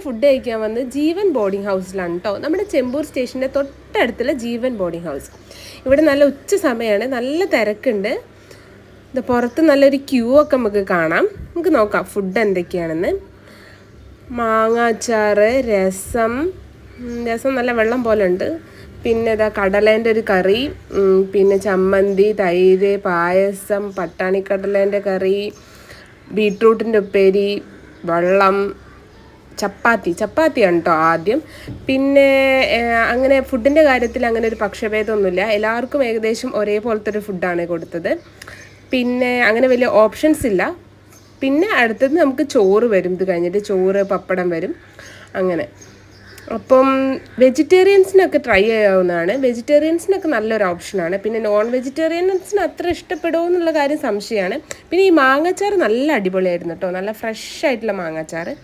Food കഴിക്കാൻ വന്ന് ജീവൻ boarding ഹൗസിലാണ് കേട്ടോ. നമ്മുടെ ചെമ്പൂർ സ്റ്റേഷൻ്റെ തൊട്ടടുത്തുള്ള ജീവൻ ബോർഡിംഗ് ഹൗസ്. ഇവിടെ നല്ല ഉച്ച സമയമാണ്, നല്ല തിരക്കുണ്ട്. ഇത് പുറത്ത് നല്ലൊരു ക്യൂ ഒക്കെ നമുക്ക് കാണാം. നമുക്ക് നോക്കാം ഫുഡ് എന്തൊക്കെയാണെന്ന്. മാങ്ങാച്ചാറ്, രസം നല്ല വെള്ളം പോലെ ഉണ്ട്. പിന്നെ ഇതാ കടലേൻ്റെ ഒരു കറി, പിന്നെ ചമ്മന്തി, തൈര്, പായസം, പട്ടാണിക്കടലേൻ്റെ കറി, ബീട്രൂട്ടിൻ്റെ ഉപ്പേരി, വെള്ളം, ചപ്പാത്തിയാണ് കേട്ടോ ആദ്യം. പിന്നെ അങ്ങനെ ഫുഡിൻ്റെ കാര്യത്തിൽ അങ്ങനെ ഒരു പക്ഷഭേദമൊന്നുമില്ല, എല്ലാവർക്കും ഏകദേശം ഒരേപോലത്തെ ഒരു ഫുഡാണ് കൊടുത്തത്. പിന്നെ അങ്ങനെ വലിയ ഓപ്ഷൻസ് ഇല്ല. പിന്നെ അടുത്തത് നമുക്ക് ചോറ് വരും, ഇത് കഴിഞ്ഞിട്ട് ചോറ്, പപ്പടം വരും അങ്ങനെ. അപ്പം വെജിറ്റേറിയൻസിനൊക്കെ ട്രൈ ചെയ്യാവുന്നതാണ്. വെജിറ്റേറിയൻസിനൊക്കെ നല്ലൊരു ഓപ്ഷനാണ്. പിന്നെ നോൺ വെജിറ്റേറിയൻസിന് അത്ര ഇഷ്ടപ്പെടുമോ എന്നുള്ള കാര്യം സംശയമാണ്. പിന്നെ ഈ മാങ്ങാച്ചാറ് നല്ല അടിപൊളിയായിരുന്നു കേട്ടോ, നല്ല ഫ്രഷ് ആയിട്ടുള്ള മാങ്ങാച്ചാറ്.